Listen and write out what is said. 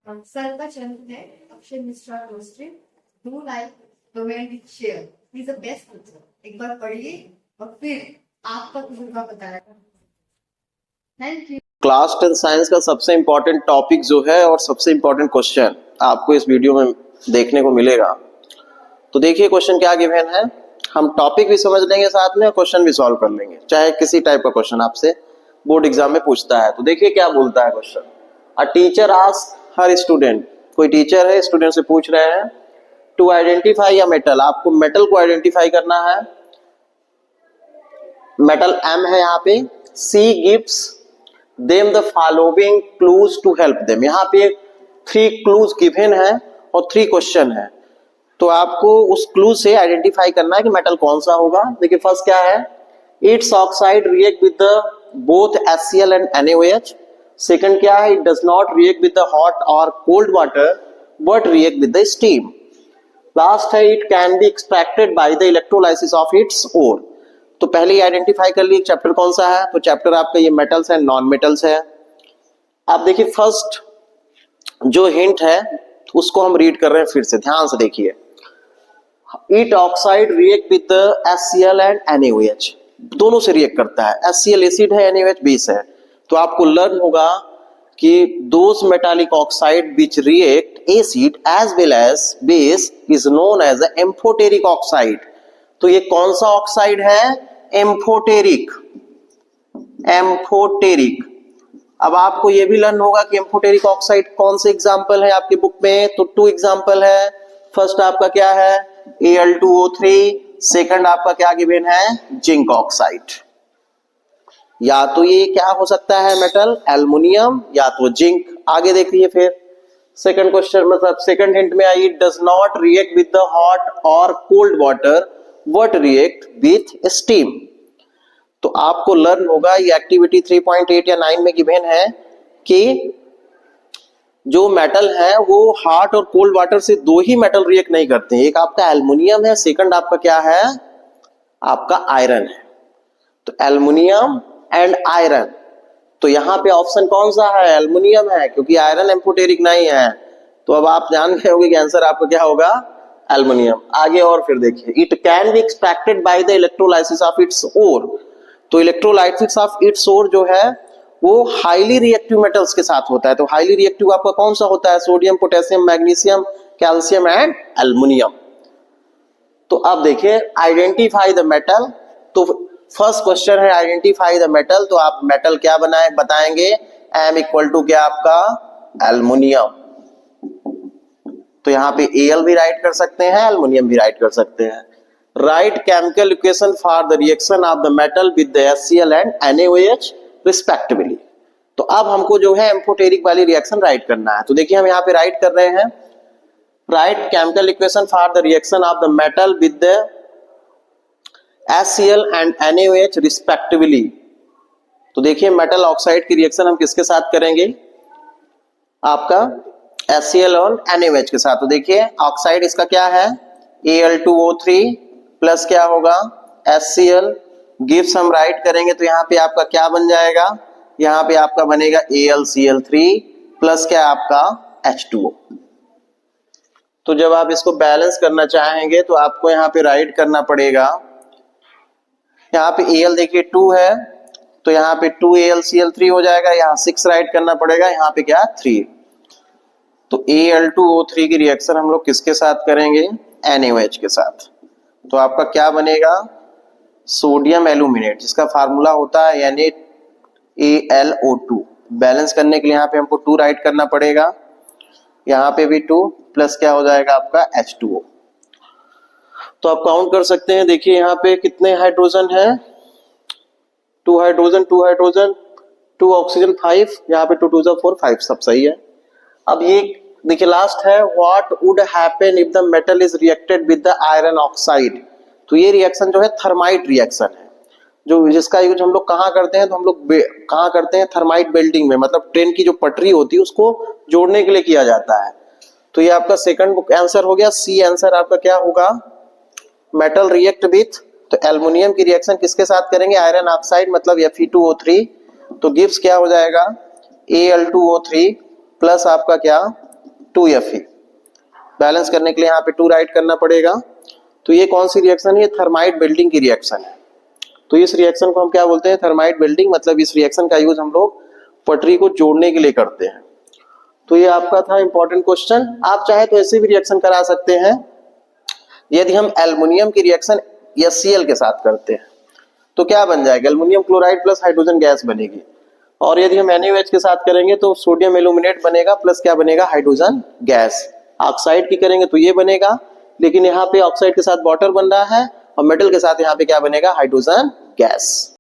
Sir का channel है अक्षय मिश्रा रोस्ट्री do like comment share is the best teacher. एक बार पढ़िए और फिर आपका तजुर्बा बताएगा। Thank you. क्लास 10 साइंस का सबसे इंपॉर्टेंट टॉपिक जो है और सबसे इंपॉर्टेंट क्वेश्चन आपको इस वीडियो में देखने को मिलेगा। तो देखिए क्वेश्चन क्या गिवन है, हम टॉपिक भी समझ लेंगे साथ में और क्वेश्चन भी सॉल्व कर लेंगे, चाहे किसी टाइप का क्वेश्चन आपसे बोर्ड एग्जाम में पूछता है। तो देखिए क्या बोलता है question. A teacher ask her student, कोई टीचर है स्टूडेंट से पूछ रहे हैं टू आइडेंटिफाई अ मेटल, आपको मेटल को आइडेंटिफाई करना है। मेटल एम है यहाँ पे। She gives them the following clues to help them, यहाँ पे 3 क्लूज गिवन है और 3 क्वेश्चन है। तो आपको उस क्लू से आइडेंटिफाई करना है कि मेटल कौन सा होगा। देखिए फर्स्ट क्या है, its oxide react with the both HCl and NaOH। Second क्या है, it does not react with the hot और cold water but react with the steam. Last है, it can be extracted by the electrolysis of its ore. तो पहले ही identify कर ली chapter कौन सा है, तो चैप्टर आपका ये मेटल्स एंड नॉन मेटल्स है। आप देखिए फर्स्ट जो हिंट है उसको हम रीड कर रहे हैं, फिर से ध्यान से देखिए। It oxide react with HCl and NaOH, दोनों से रिएक्ट करता है। HCl एसिड है, NaOH बेस है। तो आपको लर्न होगा कि those metallic oxide which react acid as well as base is known as amphoteric oxide. तो ये कौन सा ऑक्साइड है, एम्फोटेरिक। एम्फोटेरिक। अब आपको ये भी लर्न होगा कि एम्फोटेरिक ऑक्साइड कौन से एग्जाम्पल है आपके बुक में, तो 2 एग्जाम्पल है। फर्स्ट आपका क्या है, Al2O3। सेकंड आपका क्या गिवन है, जिंक ऑक्साइड। या तो ये क्या हो सकता है मेटल, एल्युमिनियम या तो जिंक। आगे देखिए फिर सेकंड क्वेश्चन, मतलब सेकंड हिंट में आई, it does not react with the hot और cold water but react with steam. तो आपको लर्न होगा, ये एक्टिविटी 3.8 या 9 में गिवन है कि जो मेटल है वो हॉट और कोल्ड वाटर से 2 ही मेटल रिएक्ट नहीं करते हैं। एक आपका एल्युमिनियम है, सेकंड आपका क्या है, आपका आयरन है। तो एल्युमिनियम एंड आयरन, तो यहाँ पे ऑप्शन कौन सा है, एल्युमिनियम है, क्योंकि आयरन एम्फोटेरिक नहीं है। तो अब आप जान गए होंगे कि आंसर आपका क्या होगा, एल्युमिनियम। आगे और फिर देखिए, it can be extracted by the electrolysis of its ore. तो इलेक्ट्रोलाइसिस ऑफ इट्स ओर जो है वो हाईली रिएक्टिव मेटल्स के साथ होता है। तो हाईली रिएक्टिव आपका कौन सा होता है, sodium, potassium, magnesium, calcium and aluminium. तो अब देखिए आइडेंटिफाई द मेटल। तो फर्स्ट क्वेश्चन है आइडेंटिफाई द मेटल, तो आप मेटल क्या बनाए बताएंगे, एम इक्वल टू क्या आपका, एल्युमिनियम। तो यहाँ पे Al भी राइट कर सकते हैं, एल्युमिनियम भी राइट कर सकते हैं। Right chemical equation for the reaction of the metal with the HCl and NaOH respectively. तो अब हमको जो है एम्फोटेरिक वाली रिएक्शन राइट करना है। तो देखिए हम यहाँ पे राइट कर रहे हैं, right chemical equation for the reaction of the metal with the HCl and NaOH respectively. तो देखिए मेटल ऑक्साइड की रिएक्शन हम किसके साथ करेंगे, आपका HCl और NaOH के साथ। तो देखिए ऑक्साइड इसका क्या है, Al2O3 प्लस क्या होगा, HCl। गिव्स हम राइट करेंगे तो यहाँ पे आपका क्या बन जाएगा, यहाँ पे आपका बनेगा AlCl3 प्लस क्या आपका H2O। तो जब आप इसको बैलेंस करना चाहेंगे तो आपको यहाँ पे राइट करना पड़ेगा, यहाँ पे Al देखिए 2 है तो यहाँ पे 2AlCl3 हो जाएगा, यहाँ 6 राइट करना पड़ेगा, यहाँ पे क्या 3। तो Al2O3 की रिएक्शन हम लोग किसके साथ करेंगे, NaOH के साथ। तो आपका क्या बनेगा, सोडियम एल्यूमिनेट, जिसका फार्मूला होता है NaAlO2। बैलेंस करने के लिए यहाँ पे हमको 2 राइट करना पड़ेगा, यहाँ पे भी 2 प्लस क्या हो जाएगा आपका H2O। तो आप काउंट कर सकते हैं, देखिए यहाँ पे कितने हाइड्रोजन है, 2 हाइड्रोजन 2 हाइड्रोजन 2 ऑक्सीजन 5, यहाँ पे 2 2 4 5, सब सही है। अब ये देखिए लास्ट है, what would happen if the metal is reacted with the iron oxide. तो ये रिएक्शन जो है थर्माइट रिएक्शन है, जो जिसका यूज हम लोग कहाँ करते हैं, तो हम लोग कहाँ करते हैं, थर्माइट बेल्टिंग में, मतलब ट्रेन की जो पटरी होती है उसको जोड़ने के लिए किया जाता है। तो ये आपका सेकंड आंसर हो गया। सी आंसर आपका क्या होगा, मेटल रिएक्ट विथ, तो एल्युमिनियम की रिएक्शन किसके साथ करेंगे, आयरन ऑक्साइड मतलब Fe2O3। तो गिव्स क्या हो जाएगा, Al2O3 प्लस आपका क्या 2Fe। बैलेंस करने के लिए यहाँ पे 2 राइट करना पड़ेगा। तो ये कौन सी रिएक्शन है? ये थर्माइट बिल्डिंग की रिएक्शन है। तो इस रिएक्शन को हम क्या बोलते हैं? Thermite building. मतलब इस रिएक्शन का यूज हम लोग पटरी को जोड़ने के लिए करते हैं। तो ये आपका था इंपॉर्टेंट क्वेश्चन। आप चाहे तो ऐसे भी रिएक्शन करा सकते हैं। यदि हम एल्युमिनियम की रिएक्शन HCl के साथ करते हैं तो क्या बन जाएगा? Aluminium chloride plus hydrogen gas बनेगी। और यदि हम NaOH के साथ करेंगे तो सोडियम एल्यूमिनेट बनेगा प्लस क्या बनेगा? Hydrogen gas. ऑक्साइड की करेंगे तो ये बनेगा, लेकिन यहाँ पे ऑक्साइड के साथ वाटर बन रहा है और मेटल के साथ यहाँ पे क्या बनेगा? Hydrogen gas.